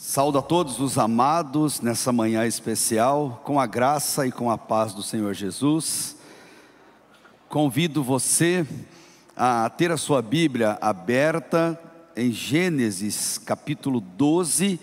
Saúdo a todos os amados nessa manhã especial, com a graça e com a paz do Senhor Jesus. Convido você a ter a sua Bíblia aberta em Gênesis capítulo 12,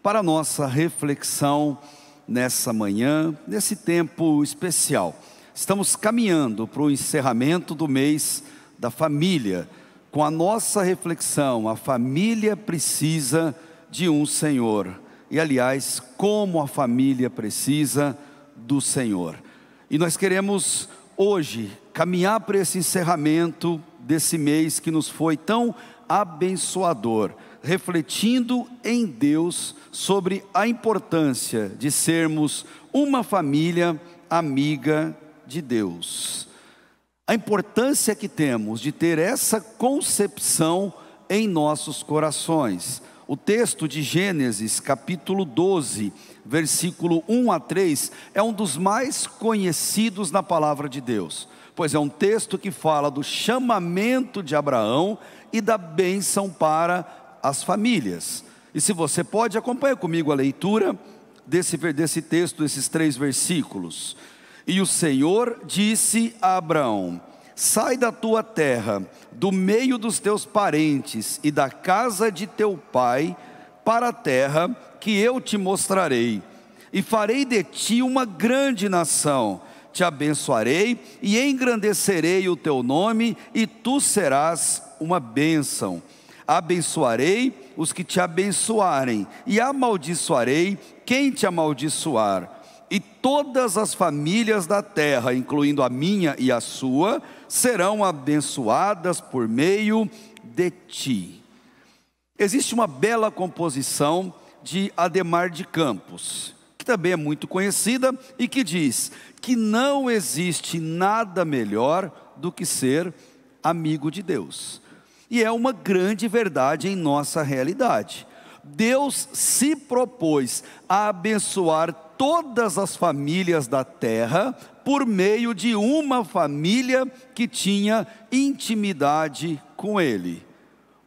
para a nossa reflexão nessa manhã, nesse tempo especial. Estamos caminhando para o encerramento do mês da família, com a nossa reflexão: a família precisa de um Senhor. E aliás, como a família precisa do Senhor. E nós queremos hoje caminhar para esse encerramento desse mês que nos foi tão abençoador, refletindo em Deus sobre a importância de sermos uma família amiga de Deus. A importância que temos de ter essa concepção em nossos corações. O texto de Gênesis capítulo 12, versículo 1 a 3, é um dos mais conhecidos na palavra de Deus, pois é um texto que fala do chamamento de Abraão e da bênção para as famílias. E se você pode, acompanha comigo a leitura desse texto, desses 3 versículos. E o Senhor disse a Abraão: sai da tua terra, do meio dos teus parentes e da casa de teu pai, para a terra que eu te mostrarei, e farei de ti uma grande nação. Te abençoarei e engrandecerei o teu nome, e tu serás uma bênção. Abençoarei os que te abençoarem, e amaldiçoarei quem te amaldiçoar. E todas as famílias da terra, incluindo a minha e a sua, serão abençoadas por meio de ti. Existe uma bela composição de Adhemar de Campos, que também é muito conhecida, e que diz que não existe nada melhor do que ser amigo de Deus. E é uma grande verdade em nossa realidade. Deus se propôs a abençoar todas as famílias da terra por meio de uma família que tinha intimidade com Ele.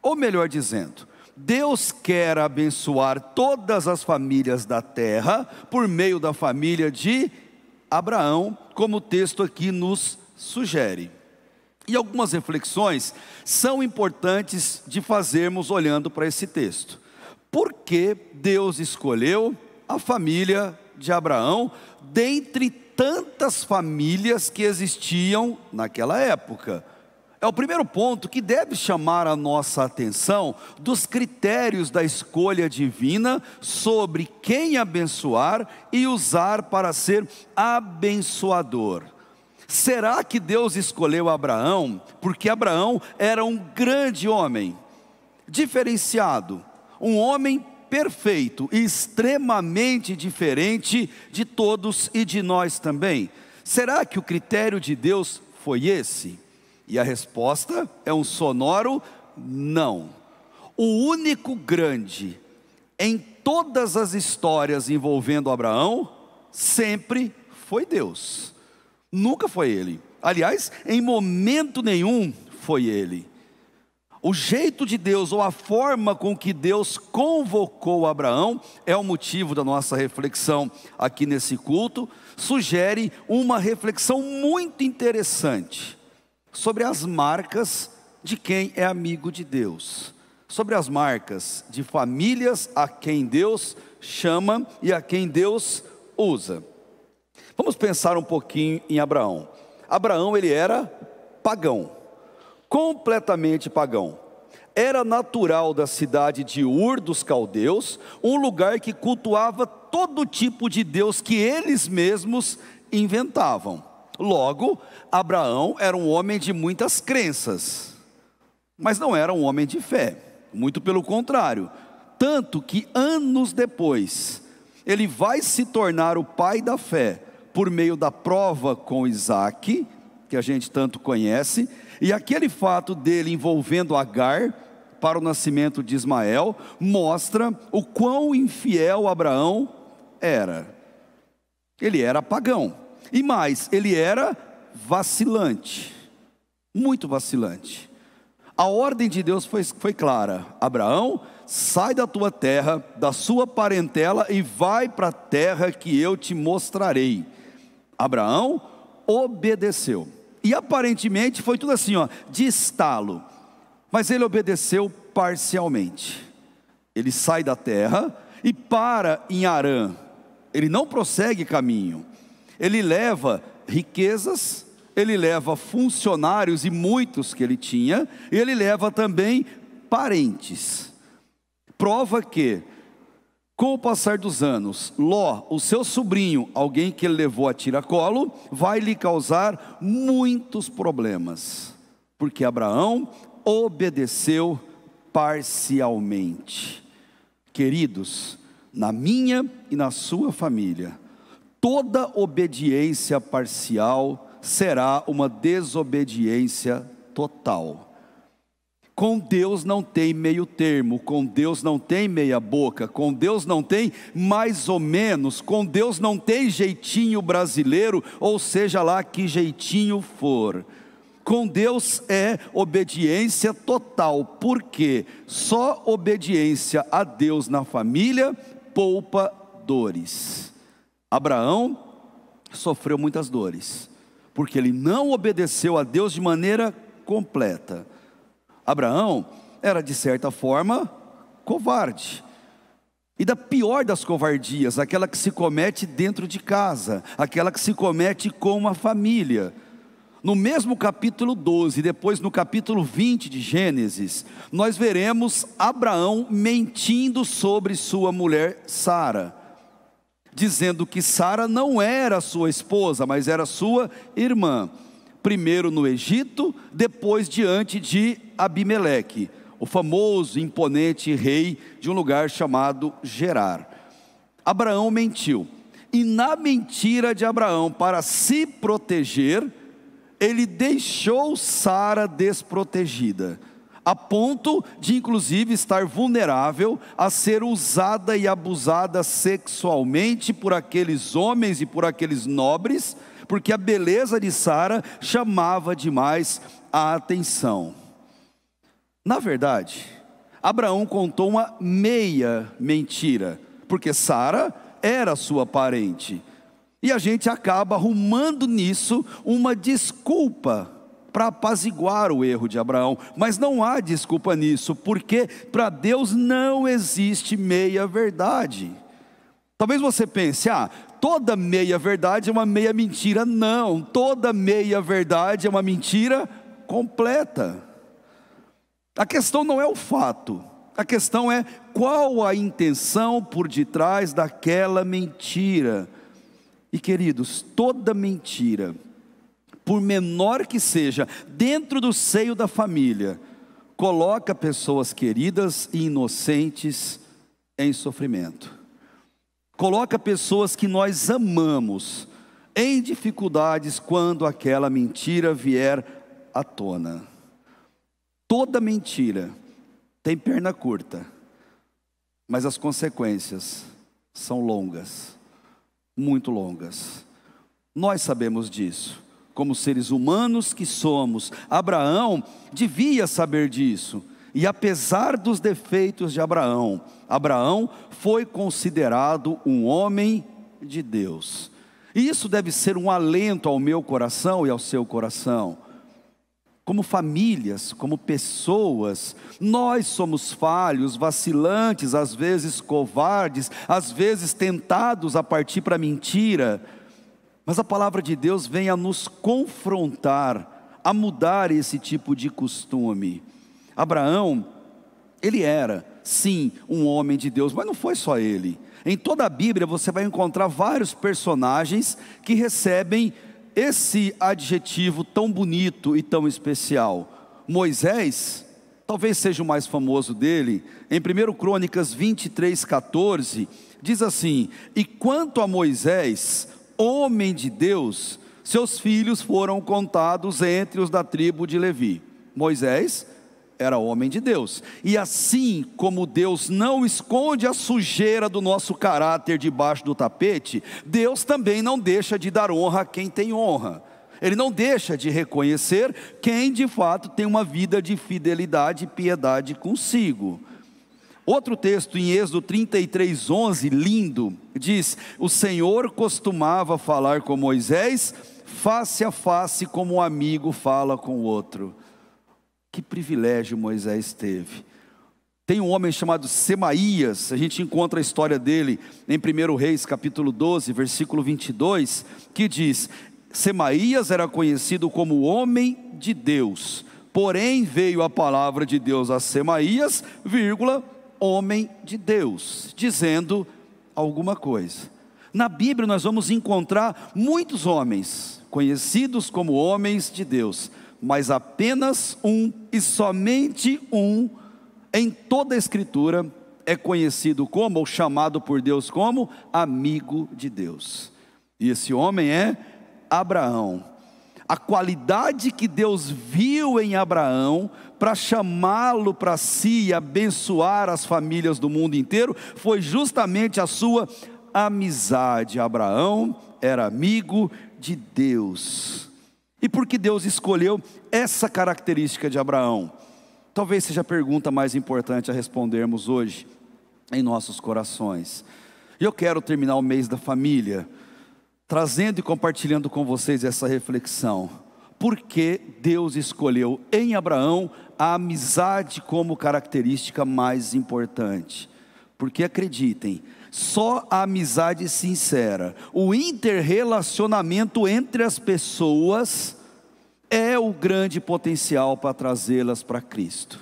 Ou melhor dizendo, Deus quer abençoar todas as famílias da terra por meio da família de Abraão, como o texto aqui nos sugere. E algumas reflexões são importantes de fazermos olhando para esse texto. Por que Deus escolheu a família de Abraão dentre tantas famílias que existiam naquela época? É o primeiro ponto que deve chamar a nossa atenção dos critérios da escolha divina sobre quem abençoar e usar para ser abençoador. Será que Deus escolheu Abraão porque Abraão era um grande homem, diferenciado, um homem perfeito e extremamente diferente de todos e de nós também? Será que o critério de Deus foi esse? E a resposta é um sonoro não. O único grande em todas as histórias envolvendo Abraão sempre foi Deus. Nunca foi ele. Aliás, em momento nenhum foi ele. O jeito de Deus, ou a forma com que Deus convocou Abraão, é o motivo da nossa reflexão aqui nesse culto. Sugere uma reflexão muito interessante sobre as marcas de quem é amigo de Deus, sobre as marcas de famílias a quem Deus chama e a quem Deus usa. Vamos pensar um pouquinho em Abraão. Abraão, ele era pagão, completamente pagão. Era natural da cidade de Ur dos Caldeus, um lugar que cultuava todo tipo de Deus que eles mesmos inventavam. Logo, Abraão era um homem de muitas crenças, mas não era um homem de fé, muito pelo contrário. Tanto que anos depois, ele vai se tornar o pai da fé, por meio da prova com Isaac, que a gente tanto conhece, e aquele fato dele envolvendo Agar para o nascimento de Ismael, mostra o quão infiel Abraão era. Ele era pagão, e mais, ele era vacilante, muito vacilante. A ordem de Deus foi clara: Abraão, sai da tua terra, da sua parentela e vai para a terra que eu te mostrarei. Abraão obedeceu. E aparentemente foi tudo assim, de estalo. Mas ele obedeceu parcialmente. Ele sai da terra e para em Harã. Ele não prossegue caminho. Ele leva riquezas, ele leva funcionários e muitos que ele tinha, e ele leva também parentes. Prova que, com o passar dos anos, Ló, o seu sobrinho, alguém que ele levou a tiracolo, vai lhe causar muitos problemas, porque Abraão obedeceu parcialmente. Queridos, na minha e na sua família, toda obediência parcial será uma desobediência total. Com Deus não tem meio termo, com Deus não tem meia boca, com Deus não tem mais ou menos, com Deus não tem jeitinho brasileiro, ou seja lá que jeitinho for. Com Deus é obediência total, porque só obediência a Deus na família poupa dores. Abraão sofreu muitas dores, porque ele não obedeceu a Deus de maneira completa. Abraão era de certa forma covarde, e da pior das covardias, aquela que se comete dentro de casa, aquela que se comete com uma família. No mesmo capítulo 12, depois no capítulo 20 de Gênesis, nós veremos Abraão mentindo sobre sua mulher Sara, dizendo que Sara não era sua esposa, mas era sua irmã. Primeiro no Egito, depois diante de Abimeleque, o famoso, imponente rei de um lugar chamado Gerar. Abraão mentiu, e na mentira de Abraão, para se proteger, ele deixou Sara desprotegida, a ponto de inclusive estar vulnerável a ser usada e abusada sexualmente por aqueles homens e por aqueles nobres, porque a beleza de Sara chamava demais a atenção. Na verdade, Abraão contou uma meia mentira, porque Sara era sua parente, e a gente acaba arrumando nisso uma desculpa para apaziguar o erro de Abraão, mas não há desculpa nisso, porque para Deus não existe meia verdade. Talvez você pense, toda meia verdade é uma meia mentira. Não, toda meia verdade é uma mentira completa. A questão não é o fato, a questão é qual a intenção por detrás daquela mentira. E queridos, toda mentira, por menor que seja, dentro do seio da família, coloca pessoas queridas e inocentes em sofrimento. Coloca pessoas que nós amamos em dificuldades quando aquela mentira vier à tona. Toda mentira tem perna curta, mas as consequências são longas, muito longas. Nós sabemos disso, como seres humanos que somos. Abraão devia saber disso, e apesar dos defeitos de Abraão, Abraão foi considerado um homem de Deus. E isso deve ser um alento ao meu coração e ao seu coração. Como famílias, como pessoas, nós somos falhos, vacilantes, às vezes covardes, às vezes tentados a partir para a mentira. Mas a palavra de Deus vem a nos confrontar, a mudar esse tipo de costume. Abraão, ele era, sim, um homem de Deus, mas não foi só ele. Em toda a Bíblia você vai encontrar vários personagens que recebem esse adjetivo tão bonito e tão especial. Moisés, talvez seja o mais famoso dele. Em 1 Crônicas 23:14, diz assim: e quanto a Moisés, homem de Deus, seus filhos foram contados entre os da tribo de Levi. Moisés era homem de Deus, e assim como Deus não esconde a sujeira do nosso caráter debaixo do tapete, Deus também não deixa de dar honra a quem tem honra. Ele não deixa de reconhecer quem de fato tem uma vida de fidelidade e piedade consigo. Outro texto em Êxodo 33:11, lindo, diz: o Senhor costumava falar com Moisés face a face, como um amigo fala com o outro. Que privilégio Moisés teve. Tem um homem chamado Semaías, a gente encontra a história dele em 1 Reis capítulo 12, versículo 22, que diz: Semaías era conhecido como homem de Deus, porém veio a palavra de Deus a Semaías, homem de Deus, dizendo alguma coisa. Na Bíblia nós vamos encontrar muitos homens conhecidos como homens de Deus, mas apenas um, e somente um, em toda a Escritura é conhecido como, ou chamado por Deus como, amigo de Deus. E esse homem é Abraão. A qualidade que Deus viu em Abraão para chamá-lo para si e abençoar as famílias do mundo inteiro foi justamente a sua amizade. Abraão era amigo de Deus. E por que Deus escolheu essa característica de Abraão? Talvez seja a pergunta mais importante a respondermos hoje em nossos corações. E eu quero terminar o mês da família trazendo e compartilhando com vocês essa reflexão. Por que Deus escolheu em Abraão a amizade como característica mais importante? Porque acreditem, só a amizade sincera, o interrelacionamento entre as pessoas é o grande potencial para trazê-las para Cristo.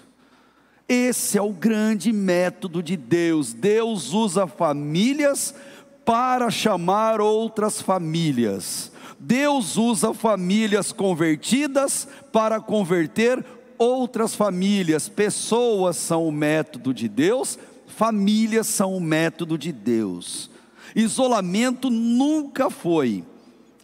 Esse é o grande método de Deus. Deus usa famílias para chamar outras famílias. Deus usa famílias convertidas para converter outras famílias. Pessoas são o método de Deus, famílias são o método de Deus. Isolamento nunca foi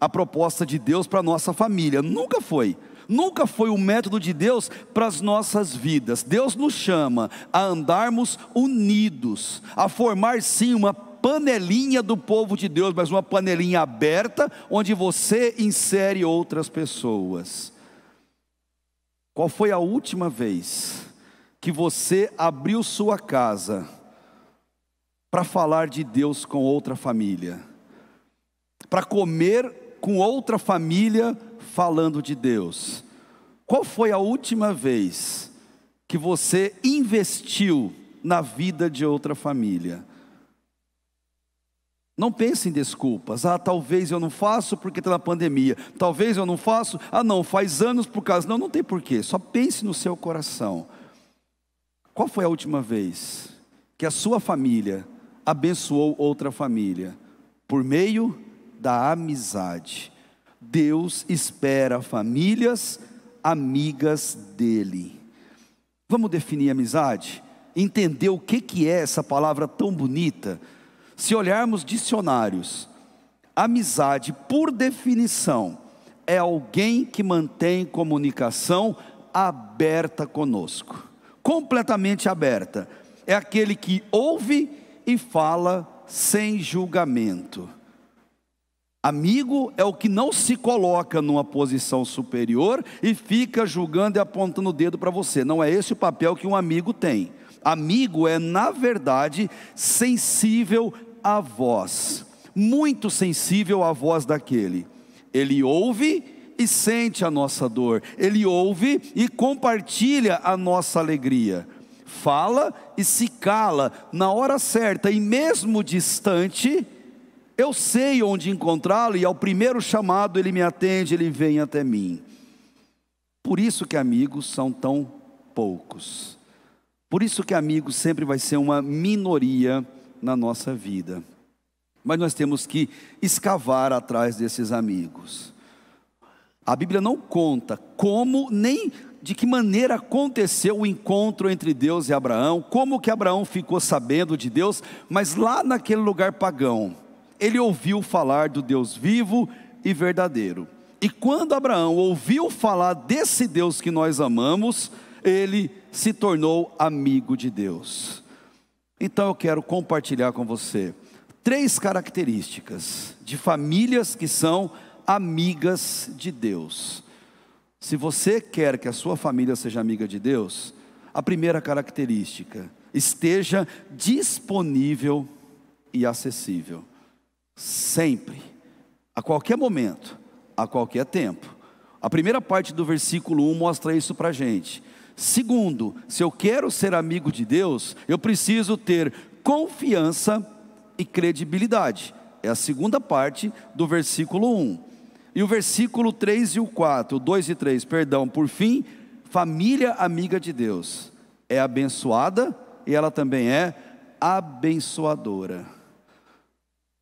a proposta de Deus para a nossa família, nunca foi. Nunca foi o método de Deus para as nossas vidas. Deus nos chama a andarmos unidos, a formar sim uma panelinha do povo de Deus, mas uma panelinha aberta, onde você insere outras pessoas. Qual foi a última vez que você abriu sua casa para falar de Deus com outra família? Para comer com outra família falando de Deus? Qual foi a última vez que você investiu na vida de outra família? Não pense em desculpas. Talvez eu não faço porque está na pandemia. Talvez eu não faço. Não, faz anos por causa. Não tem porquê. Só pense no seu coração. Qual foi a última vez que a sua família abençoou outra família? Por meio da amizade. Deus espera famílias amigas dele. Vamos definir amizade? Entender o que é essa palavra tão bonita? Se olharmos dicionários, amizade, por definição, é alguém que mantém comunicação aberta conosco, completamente aberta. É aquele que ouve e fala sem julgamento. Amigo é o que não se coloca numa posição superior e fica julgando e apontando o dedo para você. Não é esse o papel que um amigo tem. Amigo é, na verdade, sensível à voz, muito sensível à voz daquele. Ele ouve e sente a nossa dor, ele ouve e compartilha a nossa alegria, fala e se cala na hora certa, e mesmo distante, eu sei onde encontrá-lo, e ao primeiro chamado ele me atende, ele vem até mim. Por isso que amigos são tão poucos, por isso que amigos sempre vai ser uma minoria na nossa vida. Mas nós temos que escavar atrás desses amigos. A Bíblia não conta como, nem de que maneira aconteceu o encontro entre Deus e Abraão, como que Abraão ficou sabendo de Deus, mas lá naquele lugar pagão, ele ouviu falar do Deus vivo e verdadeiro. E quando Abraão ouviu falar desse Deus que nós amamos, ele se tornou amigo de Deus. Então eu quero compartilhar com você 3 características de famílias que são amigas de Deus. Se você quer que a sua família seja amiga de Deus, a primeira característica, esteja disponível e acessível. Sempre, a qualquer momento, a qualquer tempo. A primeira parte do versículo 1 mostra isso para a gente. Segundo, se eu quero ser amigo de Deus, eu preciso ter confiança e credibilidade. É a segunda parte do versículo 1. E o versículo 3 e o 4, 2 e 3, perdão, por fim, família amiga de Deus é abençoada e ela também é abençoadora.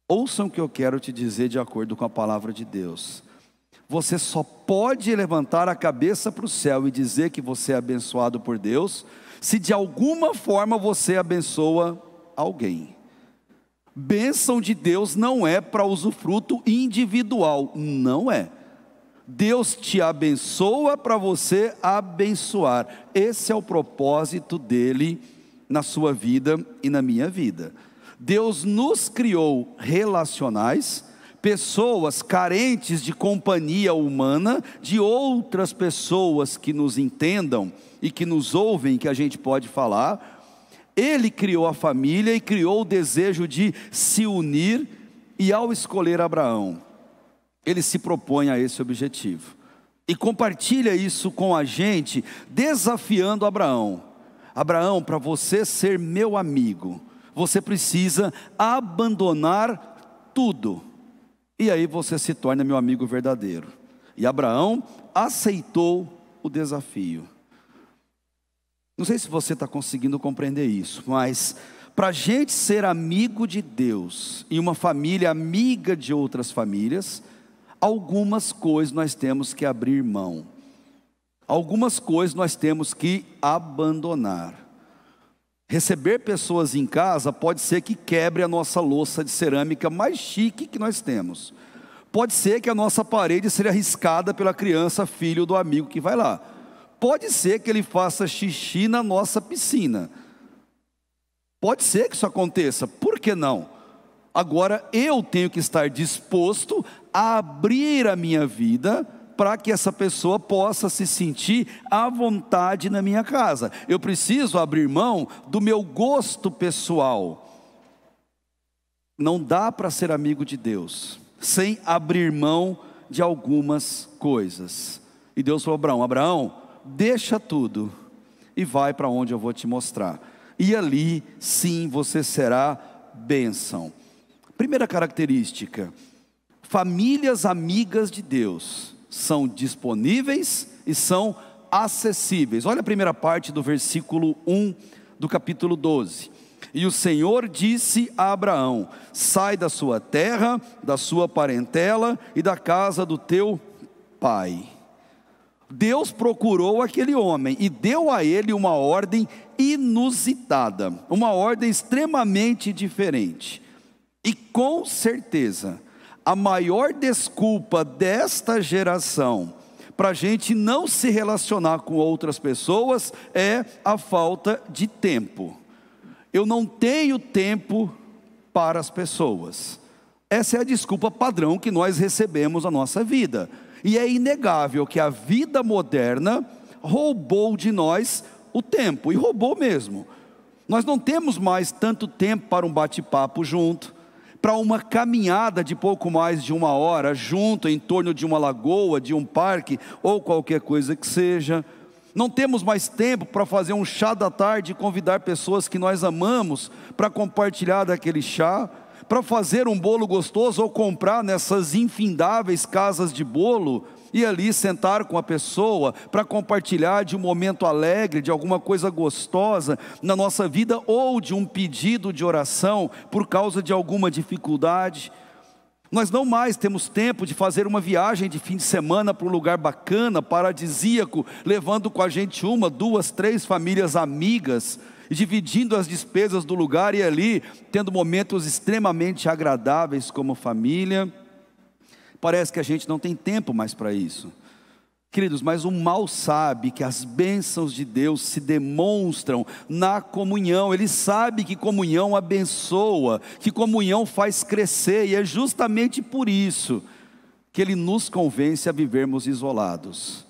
Ouçam o que eu quero te dizer de acordo com a palavra de Deus. Você só pode levantar a cabeça para o céu e dizer que você é abençoado por Deus, se de alguma forma você abençoa alguém. Bênção de Deus não é para usufruto individual, não é. Deus te abençoa para você abençoar. Esse é o propósito dele na sua vida e na minha vida. Deus nos criou relacionais, pessoas carentes de companhia humana, de outras pessoas que nos entendam e que nos ouvem, que a gente pode falar. Ele criou a família e criou o desejo de se unir, e ao escolher Abraão, ele se propõe a esse objetivo, e compartilha isso com a gente, desafiando Abraão. Abraão, para você ser meu amigo, você precisa abandonar tudo, e aí você se torna meu amigo verdadeiro. E Abraão aceitou o desafio. Não sei se você está conseguindo compreender isso, mas para a gente ser amigo de Deus e uma família amiga de outras famílias, algumas coisas nós temos que abrir mão, algumas coisas nós temos que abandonar. Receber pessoas em casa pode ser que quebre a nossa louça de cerâmica mais chique que nós temos. Pode ser que a nossa parede seja riscada pela criança, filho do amigo que vai lá. Pode ser que ele faça xixi na nossa piscina. Pode ser que isso aconteça, por que não? Agora eu tenho que estar disposto a abrir a minha vida para que essa pessoa possa se sentir à vontade na minha casa. Eu preciso abrir mão do meu gosto pessoal. Não dá para ser amigo de Deus sem abrir mão de algumas coisas. E Deus falou: Abraão, deixa tudo e vai para onde eu vou te mostrar, e ali sim você será bênção. Primeira característica: famílias amigas de Deus são disponíveis e são acessíveis. Olha a primeira parte do versículo 1 do capítulo 12. E o Senhor disse a Abraão: sai da sua terra, da sua parentela e da casa do teu pai. Deus procurou aquele homem e deu a ele uma ordem inusitada, uma ordem extremamente diferente. E com certeza, a maior desculpa desta geração para a gente não se relacionar com outras pessoas é a falta de tempo. Eu não tenho tempo para as pessoas. Essa é a desculpa padrão que nós recebemos na nossa vida. E é inegável que a vida moderna roubou de nós o tempo, e roubou mesmo. Nós não temos mais tanto tempo para um bate-papo junto, para uma caminhada de pouco mais de 1 hora junto em torno de uma lagoa, de um parque ou qualquer coisa que seja. Não temos mais tempo para fazer um chá da tarde e convidar pessoas que nós amamos para compartilhar daquele chá, para fazer um bolo gostoso ou comprar nessas infindáveis casas de bolo e ali sentar com a pessoa para compartilhar de um momento alegre, de alguma coisa gostosa na nossa vida, ou de um pedido de oração por causa de alguma dificuldade. Nós não mais temos tempo de fazer uma viagem de fim de semana para um lugar bacana, paradisíaco, levando com a gente 1, 2, 3 famílias amigas, dividindo as despesas do lugar e ali tendo momentos extremamente agradáveis como família. Parece que a gente não tem tempo mais para isso, queridos, mas o mal sabe que as bênçãos de Deus se demonstram na comunhão. Ele sabe que comunhão abençoa, que comunhão faz crescer, e é justamente por isso que Ele nos convence a vivermos isolados.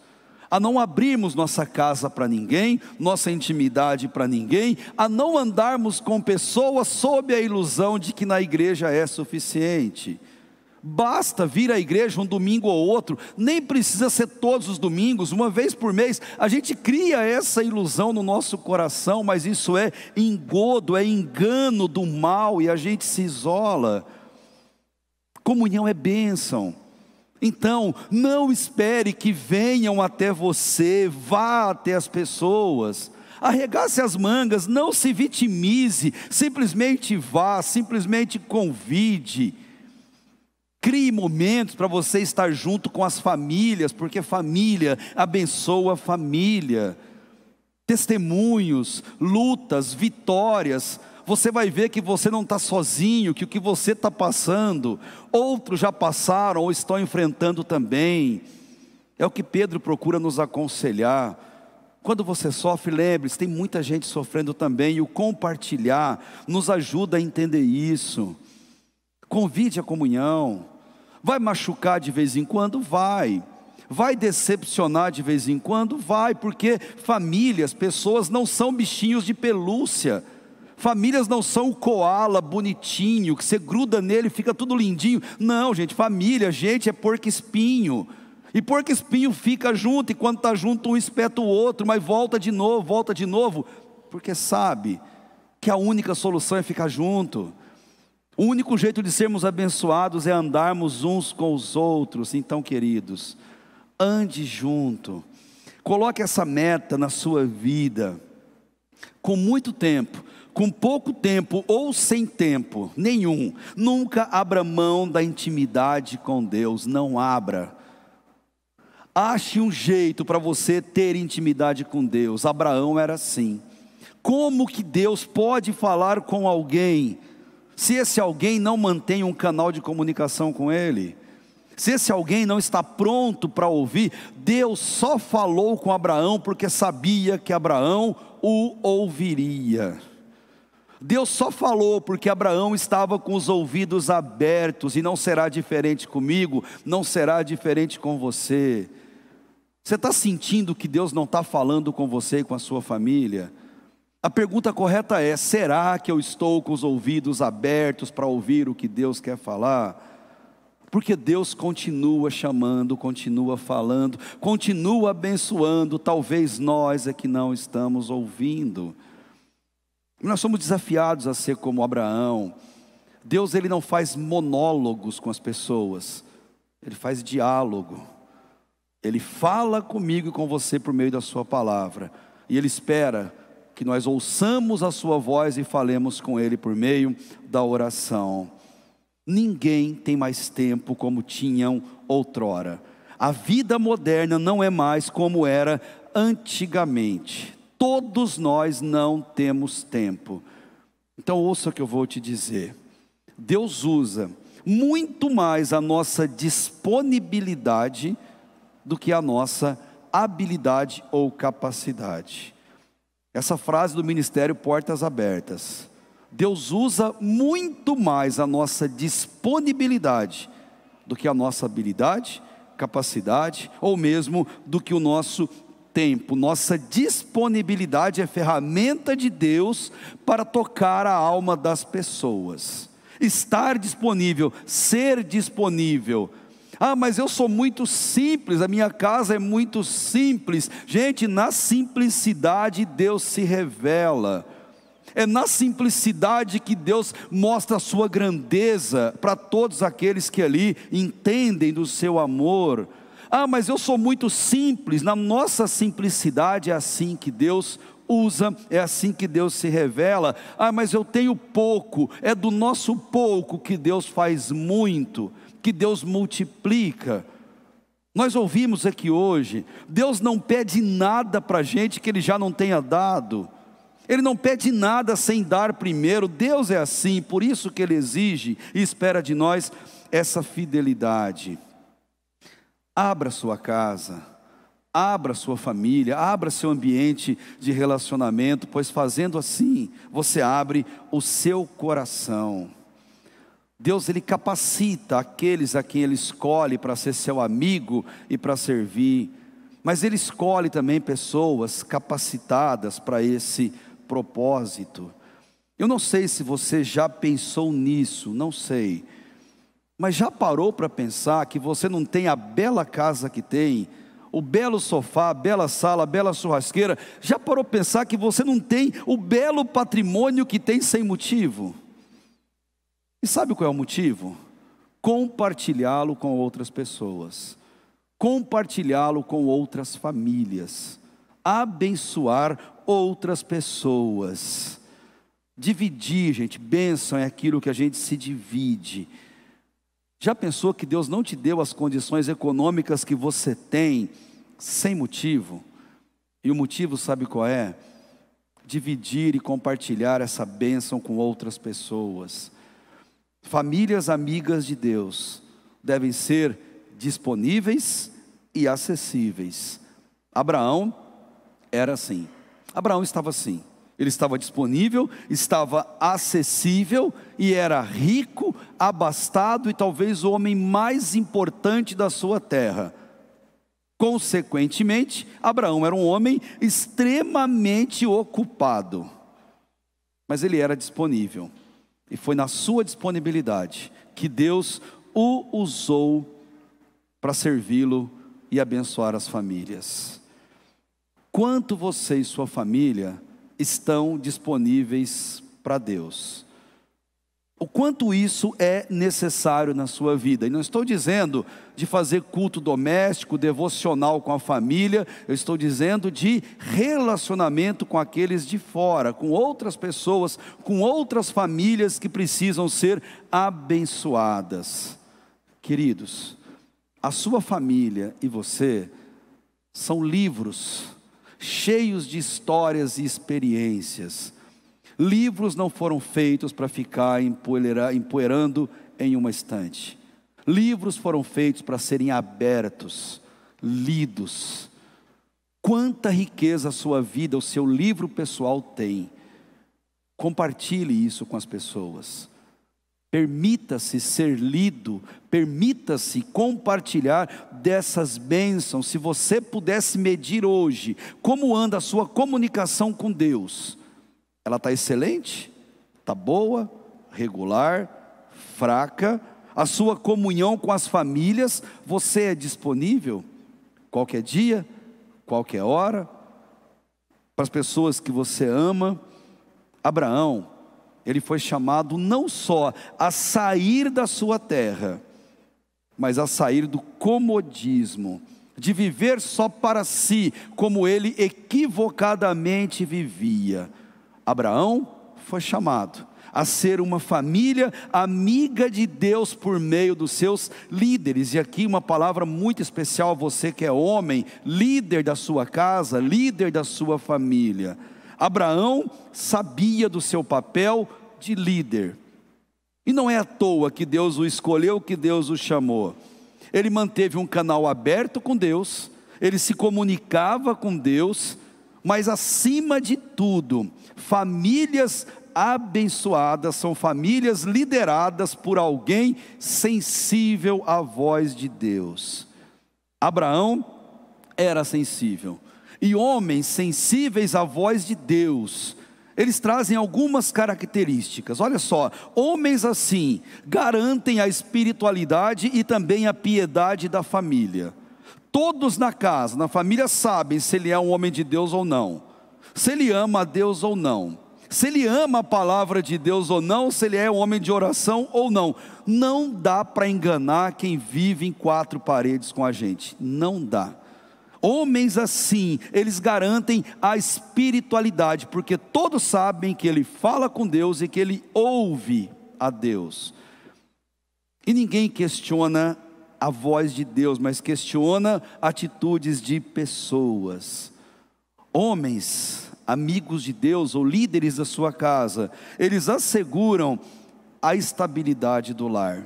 a não abrirmos nossa casa para ninguém, nossa intimidade para ninguém, a não andarmos com pessoas sob a ilusão de que na igreja é suficiente. Basta vir à igreja um domingo ou outro, nem precisa ser todos os domingos, uma vez por mês. A gente cria essa ilusão no nosso coração, mas isso é engodo, é engano do mal, e a gente se isola. Comunhão é bênção. Então, não espere que venham até você, vá até as pessoas, arregace as mangas, não se vitimize, simplesmente vá, simplesmente convide. Crie momentos para você estar junto com as famílias, porque família abençoa a família. Testemunhos, lutas, vitórias. Você vai ver que você não está sozinho, que o que você está passando, outros já passaram ou estão enfrentando também. É o que Pedro procura nos aconselhar. Quando você sofre, lembre-se, tem muita gente sofrendo também, e o compartilhar nos ajuda a entender isso. Convide a comunhão. Vai machucar de vez em quando? Vai decepcionar de vez em quando? Vai, porque famílias, pessoas não são bichinhos de pelúcia. Famílias não são o koala bonitinho, que você gruda nele e fica tudo lindinho. Não, gente, família, gente, é porco-espinho. E porco-espinho fica junto, e quando está junto um espeta o outro, mas volta de novo, porque sabe que a única solução é ficar junto. O único jeito de sermos abençoados é andarmos uns com os outros. Então, queridos, ande junto. Coloque essa meta na sua vida. Com muito tempo, com pouco tempo ou sem tempo nenhum, nunca abra mão da intimidade com Deus. Não abra. Ache um jeito para você ter intimidade com Deus. Abraão era assim. Como que Deus pode falar com alguém se esse alguém não mantém um canal de comunicação com ele? Se esse alguém não está pronto para ouvir? Deus só falou com Abraão porque sabia que Abraão o ouviria. Deus só falou porque Abraão estava com os ouvidos abertos, e não será diferente comigo, não será diferente com você. Você está sentindo que Deus não está falando com você e com a sua família? A pergunta correta é: será que eu estou com os ouvidos abertos para ouvir o que Deus quer falar? Porque Deus continua chamando, continua falando, continua abençoando. Talvez nós é que não estamos ouvindo. E nós somos desafiados a ser como Abraão. Deus, ele não faz monólogos com as pessoas, ele faz diálogo. Ele fala comigo e com você por meio da sua palavra, e ele espera que nós ouçamos a sua voz e falemos com ele por meio da oração. Ninguém tem mais tempo como tinham outrora. A vida moderna não é mais como era antigamente. Todos nós não temos tempo. Então ouça o que eu vou te dizer. Deus usa muito mais a nossa disponibilidade do que a nossa habilidade ou capacidade. Essa frase do ministério Portas Abertas. Deus usa muito mais a nossa disponibilidade do que a nossa habilidade, capacidade, ou mesmo do que o nosso tempo. Nossa disponibilidade é ferramenta de Deus para tocar a alma das pessoas. Estar disponível, ser disponível. Ah, mas eu sou muito simples, a minha casa é muito simples. Gente, na simplicidade Deus se revela. É na simplicidade que Deus mostra a sua grandeza para todos aqueles que ali entendem do seu amor. Ah, mas eu sou muito simples. Na nossa simplicidade é assim que Deus usa, é assim que Deus se revela. Ah, mas eu tenho pouco. É do nosso pouco que Deus faz muito, que Deus multiplica. Nós ouvimos aqui hoje, Deus não pede nada para a gente que Ele já não tenha dado. Ele não pede nada sem dar primeiro. Deus é assim, por isso que Ele exige e espera de nós essa fidelidade. Abra sua casa, abra sua família, abra seu ambiente de relacionamento, pois fazendo assim, você abre o seu coração. Deus, Ele capacita aqueles a quem Ele escolhe para ser seu amigo e para servir. mas Ele escolhe também pessoas capacitadas para esse propósito. Eu não sei se você já pensou nisso, não sei, mas já parou para pensar que você não tem a bela casa que tem, o belo sofá, a bela sala, a bela churrasqueira? Já parou para pensar que você não tem o belo patrimônio que tem sem motivo? E sabe qual é o motivo? Compartilhá-lo com outras pessoas, compartilhá-lo com outras famílias, abençoar outras pessoas. Dividir, gente, bênção é aquilo que a gente se divide. Já pensou que Deus não te deu as condições econômicas que você tem sem motivo? E o motivo sabe qual é? Dividir e compartilhar essa bênção com outras pessoas. Famílias amigas de Deus devem ser disponíveis e acessíveis. Abraão era assim. Abraão estava assim. Ele estava disponível, estava acessível e era rico, abastado e talvez o homem mais importante da sua terra. Consequentemente, Abraão era um homem extremamente ocupado, mas ele era disponível, e foi na sua disponibilidade que Deus o usou para servi-lo e abençoar as famílias. Quanto você e sua família estão disponíveis para Deus? O quanto isso é necessário na sua vida? E não estou dizendo de fazer culto doméstico, devocional com a família, eu estou dizendo de relacionamento com aqueles de fora, com outras pessoas, com outras famílias que precisam ser abençoadas. Queridos, a sua família e você são livros cheios de histórias e experiências. Livros não foram feitos para ficar empoeirando em uma estante. Livros foram feitos para serem abertos, lidos. Quanta riqueza a sua vida, o seu livro pessoal tem. Compartilhe isso com as pessoas. Permita-se ser lido, permita-se compartilhar dessas bênçãos. Se você pudesse medir hoje como anda a sua comunicação com Deus, ela está excelente? Está boa? Regular? Fraca? A sua comunhão com as famílias, você é disponível? Qualquer dia? Qualquer hora? Para as pessoas que você ama? Abraão, ele foi chamado não só a sair da sua terra, mas a sair do comodismo, de viver só para si, como ele equivocadamente vivia. Abraão foi chamado a ser uma família amiga de Deus por meio dos seus líderes. E aqui uma palavra muito especial, você que é homem, líder da sua casa, líder da sua família. Abraão sabia do seu papel de líder, e não é à toa que Deus o escolheu, que Deus o chamou. Ele manteve um canal aberto com Deus, ele se comunicava com Deus, mas acima de tudo, famílias abençoadas são famílias lideradas por alguém sensível à voz de Deus. Abraão era sensível, e homens sensíveis à voz de Deus, eles trazem algumas características. Olha só, homens assim garantem a espiritualidade e também a piedade da família. Todos na casa, na família, sabem se ele é um homem de Deus ou não, se ele ama a Deus ou não, se ele ama a palavra de Deus ou não, se ele é um homem de oração ou não. Não dá para enganar quem vive em quatro paredes com a gente, não dá. Homens assim, eles garantem a espiritualidade, porque todos sabem que ele fala com Deus e que ele ouve a Deus. E ninguém questiona a voz de Deus, mas questiona atitudes de pessoas. Homens, amigos de Deus ou líderes da sua casa, eles asseguram a estabilidade do lar,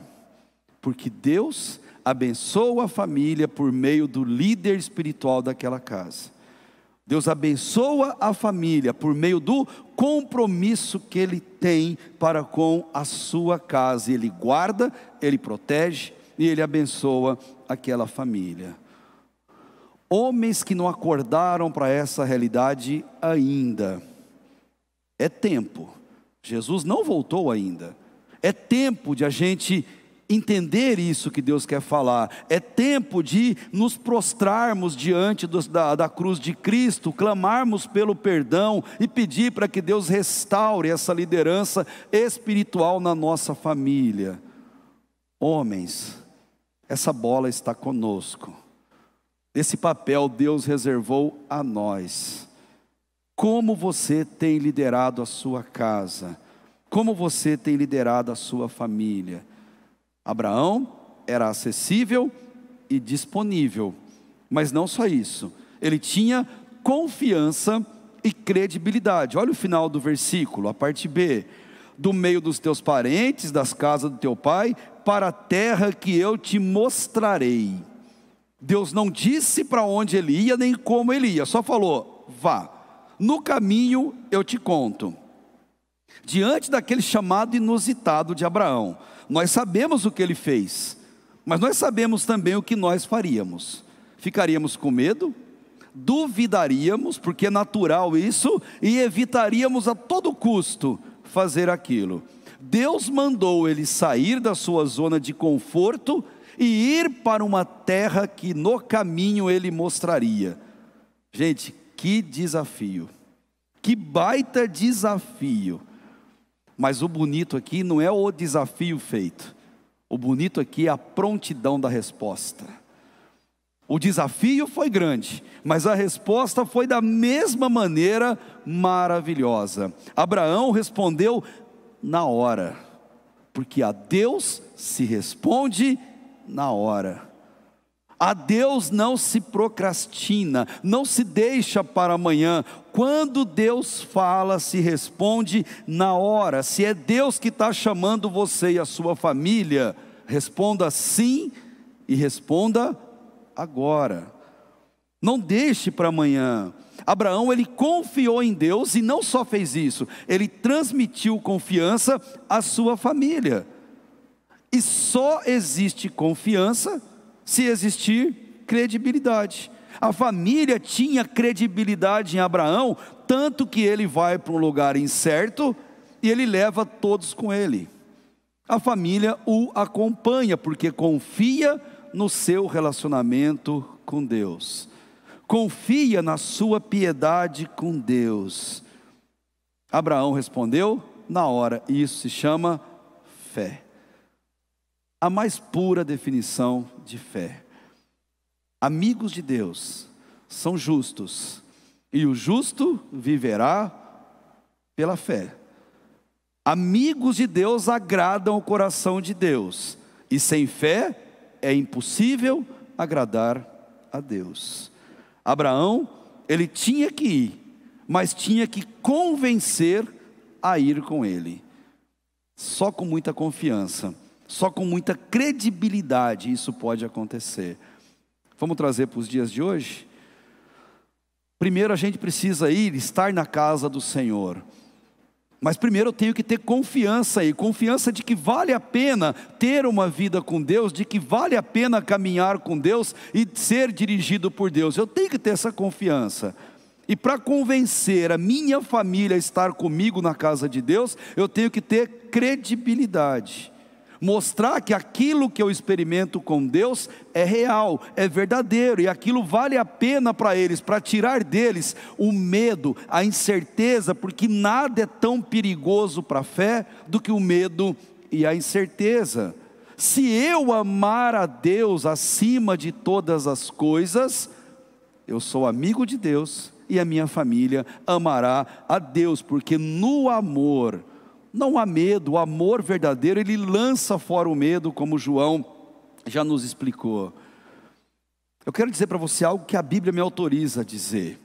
porque Deus abençoa a família por meio do líder espiritual daquela casa. Deus abençoa a família por meio do compromisso que ele tem para com a sua casa. Ele guarda, ele protege e ele abençoa aquela família. Homens que não acordaram para essa realidade ainda. É tempo. Jesus não voltou ainda. É tempo de a gente entender isso que Deus quer falar. É tempo de nos prostrarmos diante da cruz de Cristo, clamarmos pelo perdão e pedir para que Deus restaure essa liderança espiritual na nossa família. Homens, essa bola está conosco. Esse papel Deus reservou a nós. Como você tem liderado a sua casa? Como você tem liderado a sua família? Abraão era acessível e disponível, mas não só isso, ele tinha confiança e credibilidade. Olha o final do versículo, a parte B: do meio dos teus parentes, das casas do teu pai, para a terra que eu te mostrarei. Deus não disse para onde ele ia, nem como ele ia, só falou: vá, no caminho eu te conto. Diante daquele chamado inusitado de Abraão, nós sabemos o que ele fez, mas nós sabemos também o que nós faríamos. Ficaríamos com medo, duvidaríamos, porque é natural isso, e evitaríamos a todo custo fazer aquilo. Deus mandou ele sair da sua zona de conforto e ir para uma terra que no caminho ele mostraria. Gente, que desafio, que baita desafio. Mas o bonito aqui não é o desafio feito, o bonito aqui é a prontidão da resposta. O desafio foi grande, mas a resposta foi da mesma maneira maravilhosa. Abraão respondeu na hora, porque a Deus se responde na hora. A Deus não se procrastina, não se deixa para amanhã. Quando Deus fala, se responde na hora. Se é Deus que está chamando você e a sua família, responda sim e responda agora. Não deixe para amanhã. Abraão, ele confiou em Deus e não só fez isso, ele transmitiu confiança à sua família. E só existe confiança se existir credibilidade. A família tinha credibilidade em Abraão, tanto que ele vai para um lugar incerto e ele leva todos com ele. A família o acompanha, porque confia no seu relacionamento com Deus, confia na sua piedade com Deus. Abraão respondeu na hora, e isso se chama fé. A mais pura definição de fé. Amigos de Deus são justos, e o justo viverá pela fé. Amigos de Deus agradam o coração de Deus, e sem fé é impossível agradar a Deus. Abraão, ele tinha que ir, mas tinha que convencer a ir com ele. Só com muita confiança, só com muita credibilidade isso pode acontecer. Vamos trazer para os dias de hoje? Primeiro a gente precisa estar na casa do Senhor. Mas primeiro eu tenho que ter confiança confiança de que vale a pena ter uma vida com Deus, de que vale a pena caminhar com Deus e ser dirigido por Deus. Eu tenho que ter essa confiança. E para convencer a minha família a estar comigo na casa de Deus, eu tenho que ter credibilidade. Mostrar que aquilo que eu experimento com Deus é real, é verdadeiro, e aquilo vale a pena para eles, para tirar deles o medo, a incerteza, porque nada é tão perigoso para a fé do que o medo e a incerteza. Se eu amar a Deus acima de todas as coisas, eu sou amigo de Deus, e a minha família amará a Deus, porque no amor não há medo. O amor verdadeiro, ele lança fora o medo, como João já nos explicou. Eu quero dizer para você algo que a Bíblia me autoriza a dizer.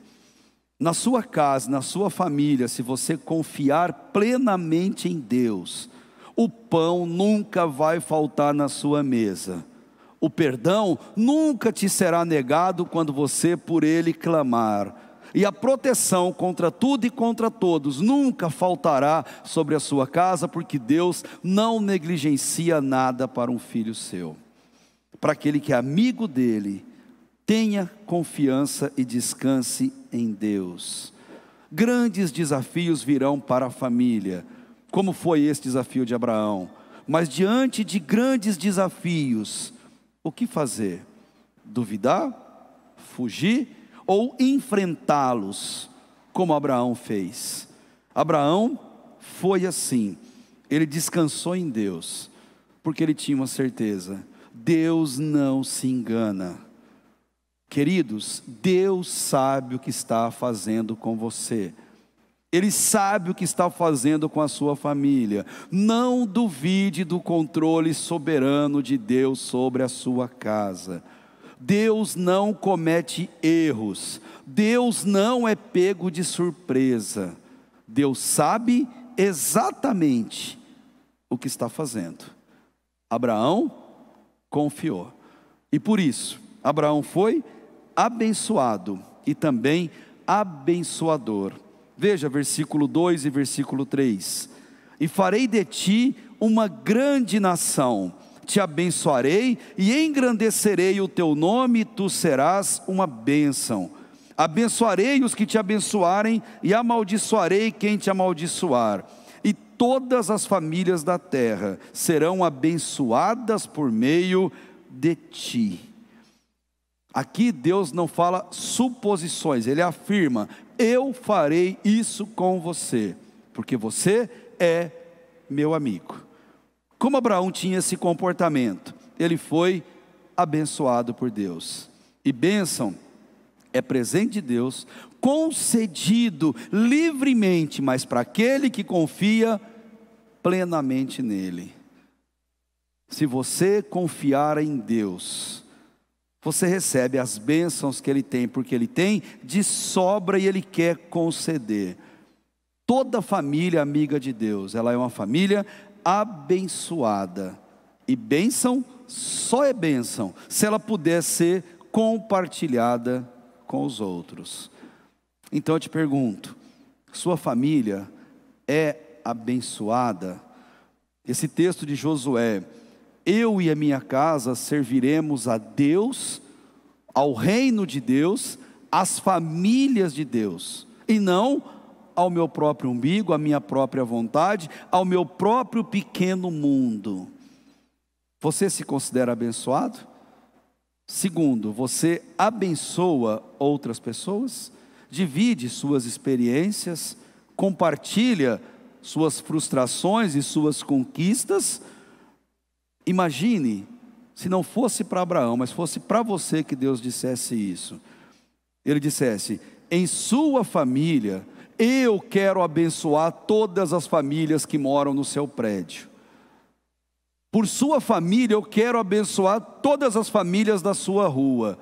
Na sua casa, na sua família, se você confiar plenamente em Deus, o pão nunca vai faltar na sua mesa. O perdão nunca te será negado quando você por ele clamar. E a proteção contra tudo e contra todos nunca faltará sobre a sua casa, porque Deus não negligencia nada para um filho seu. Para aquele que é amigo dele, Tenha confiança e descanse em Deus. Grandes desafios virão para a família, como foi esse desafio de Abraão. Mas diante de grandes desafios, o que fazer? Duvidar? Fugir? Ou enfrentá-los, como Abraão fez? Abraão foi assim, ele descansou em Deus, porque ele tinha uma certeza: Deus não se engana. Queridos, Deus sabe o que está fazendo com você. Ele sabe o que está fazendo com a sua família. Não duvide do controle soberano de Deus sobre a sua casa. Deus não comete erros. Deus não é pego de surpresa. Deus sabe exatamente o que está fazendo. Abraão confiou. E por isso, Abraão foi abençoado e também abençoador. Veja versículo 2 e versículo 3. E farei de ti uma grande nação, te abençoarei e engrandecerei o teu nome, e tu serás uma bênção. Abençoarei os que te abençoarem e amaldiçoarei quem te amaldiçoar. E todas as famílias da terra serão abençoadas por meio de ti. Aqui Deus não fala suposições, Ele afirma: eu farei isso com você, porque você é meu amigo. Como Abraão tinha esse comportamento, ele foi abençoado por Deus. E bênção é presente de Deus, concedido livremente, mas para aquele que confia plenamente nele. Se você confiar em Deus, você recebe as bênçãos que Ele tem, porque Ele tem de sobra e Ele quer conceder. Toda família amiga de Deus, ela é uma família abençoada. E bênção só é bênção se ela puder ser compartilhada com os outros. Então eu te pergunto, sua família é abençoada? Esse texto de Josué: eu e a minha casa serviremos a Deus, ao reino de Deus, às famílias de Deus, e não ao meu próprio umbigo, à minha própria vontade, ao meu próprio pequeno mundo. Você se considera abençoado? Segundo, você abençoa outras pessoas? Divide suas experiências, compartilha suas frustrações e suas conquistas? Imagine, se não fosse para Abraão, mas fosse para você que Deus dissesse isso. Ele dissesse: em sua família, eu quero abençoar todas as famílias que moram no seu prédio. Por sua família, eu quero abençoar todas as famílias da sua rua.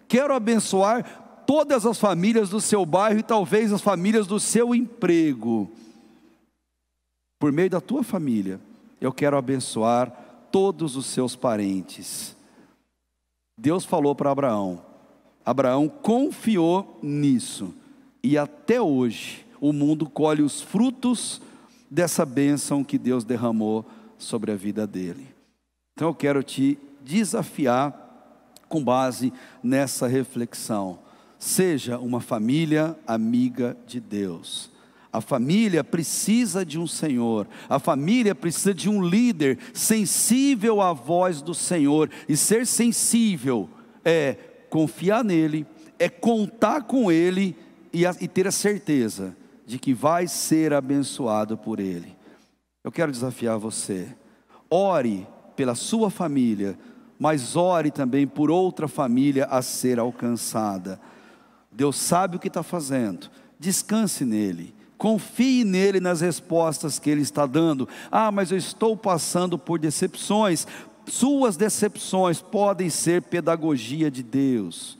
Quero abençoar todas as famílias do seu bairro e talvez as famílias do seu emprego. Por meio da tua família, eu quero abençoar todos os seus parentes. Deus falou para Abraão. Abraão confiou nisso. E até hoje, o mundo colhe os frutos dessa bênção que Deus derramou sobre a vida dele. Então eu quero te desafiar com base nessa reflexão. Seja uma família amiga de Deus. A família precisa de um Senhor, a família precisa de um líder sensível à voz do Senhor. E ser sensível é confiar nele, é contar com ele e ter a certeza de que vai ser abençoado por ele. Eu quero desafiar você: ore pela sua família, mas ore também por outra família a ser alcançada. Deus sabe o que está fazendo, descanse nele, confie nele nas respostas que ele está dando. Ah, mas eu estou passando por decepções. Suas decepções podem ser pedagogia de Deus.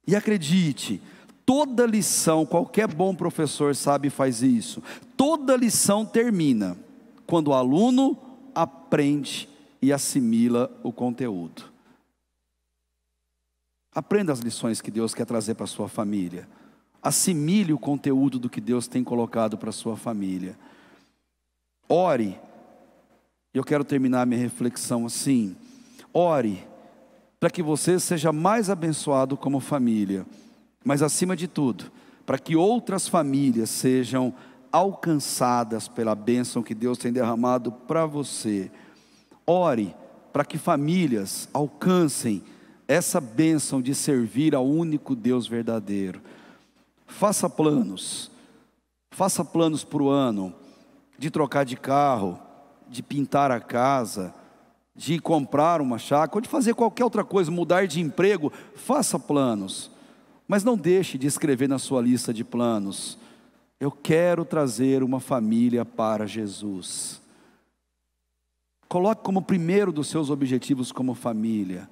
E acredite, toda lição, qualquer bom professor sabe e faz isso, toda lição termina quando o aluno aprende e assimila o conteúdo. Aprenda as lições que Deus quer trazer para a sua família. Assimile o conteúdo do que Deus tem colocado para a sua família. Ore. Eu quero terminar minha reflexão assim: ore para que você seja mais abençoado como família, mas acima de tudo, para que outras famílias sejam alcançadas pela bênção que Deus tem derramado para você. Ore para que famílias alcancem essa bênção de servir ao único Deus verdadeiro. Faça planos para o ano, de trocar de carro, de pintar a casa, de comprar uma chácara, ou de fazer qualquer outra coisa, mudar de emprego. Faça planos, mas não deixe de escrever na sua lista de planos: eu quero trazer uma família para Jesus. Coloque como primeiro dos seus objetivos como família.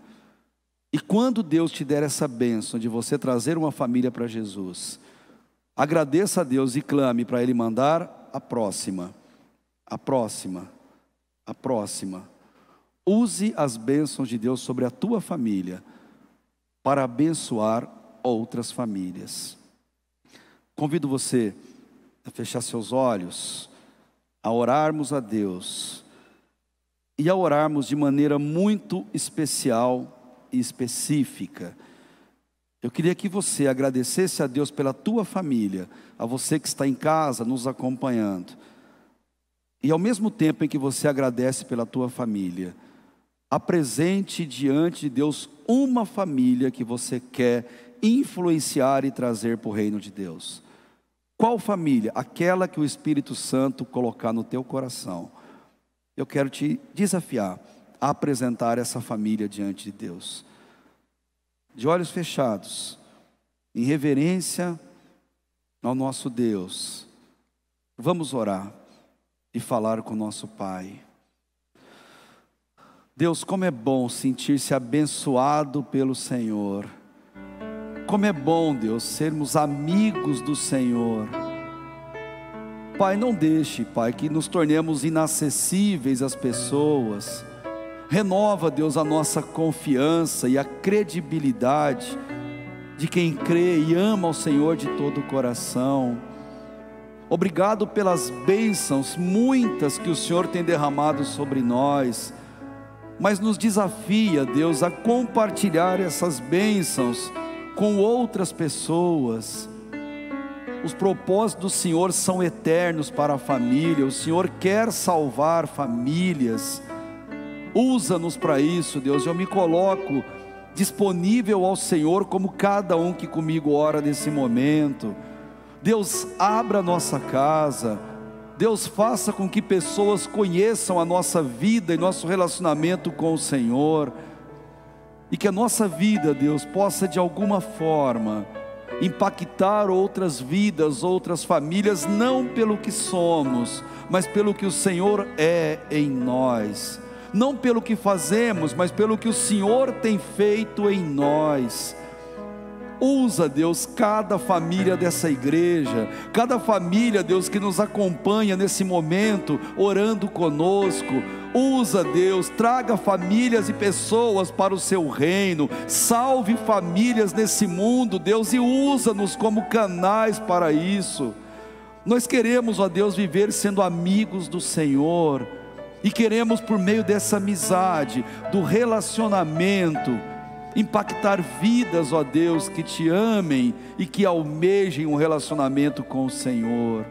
E quando Deus te der essa bênção de você trazer uma família para Jesus, agradeça a Deus e clame para Ele mandar a próxima. Use as bênçãos de Deus sobre a tua família para abençoar outras famílias. Convido você a fechar seus olhos, a orarmos a Deus e a orarmos de maneira muito especial e específica. Eu queria que você agradecesse a Deus pela tua família, a você que está em casa nos acompanhando. E ao mesmo tempo em que você agradece pela tua família, apresente diante de Deus uma família que você quer influenciar e trazer para o reino de Deus. Qual família? Aquela que o Espírito Santo colocar no teu coração. Eu quero te desafiar a apresentar essa família diante de Deus. De olhos fechados, em reverência ao nosso Deus, vamos orar e falar com o nosso Pai. Deus, como é bom sentir-se abençoado pelo Senhor. Como é bom, Deus, sermos amigos do Senhor. Pai, não deixe, Pai, que nos tornemos inacessíveis às pessoas. Renova, Deus, a nossa confiança e a credibilidade de quem crê e ama ao Senhor de todo o coração. Obrigado pelas bênçãos, muitas que o Senhor tem derramado sobre nós, mas nos desafia, Deus, a compartilhar essas bênçãos com outras pessoas. Os propósitos do Senhor são eternos para a família. O Senhor quer salvar famílias. Usa-nos para isso, Deus. Eu me coloco disponível ao Senhor, como cada um que comigo ora nesse momento. Deus, abra a nossa casa. Deus, faça com que pessoas conheçam a nossa vida e nosso relacionamento com o Senhor. E que a nossa vida, Deus, possa de alguma forma impactar outras vidas, outras famílias, não pelo que somos, mas pelo que o Senhor é em nós. Não pelo que fazemos, mas pelo que o Senhor tem feito em nós. Usa, Deus, cada família dessa igreja, cada família, Deus, que nos acompanha nesse momento, orando conosco. Usa, Deus, traga famílias e pessoas para o seu reino. Salve famílias nesse mundo, Deus, e usa-nos como canais para isso. Nós queremos, ó Deus, viver sendo amigos do Senhor. E queremos, por meio dessa amizade, do relacionamento, impactar vidas, ó Deus, que te amem e que almejem um relacionamento com o Senhor.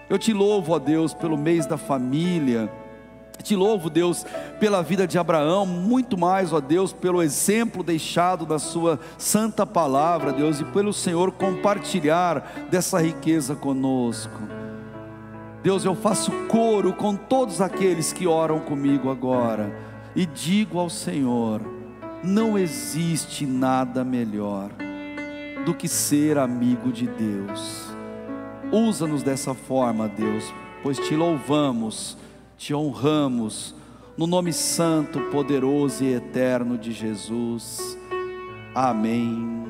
Eu te louvo, ó Deus, pelo mês da família. Te louvo, Deus, pela vida de Abraão, muito mais, ó Deus, pelo exemplo deixado da sua santa palavra, Deus, e pelo Senhor compartilhar dessa riqueza conosco. Deus, eu faço coro com todos aqueles que oram comigo agora e digo ao Senhor: não existe nada melhor do que ser amigo de Deus. Usa-nos dessa forma, Deus, pois te louvamos, te honramos, no nome santo, poderoso e eterno de Jesus. Amém.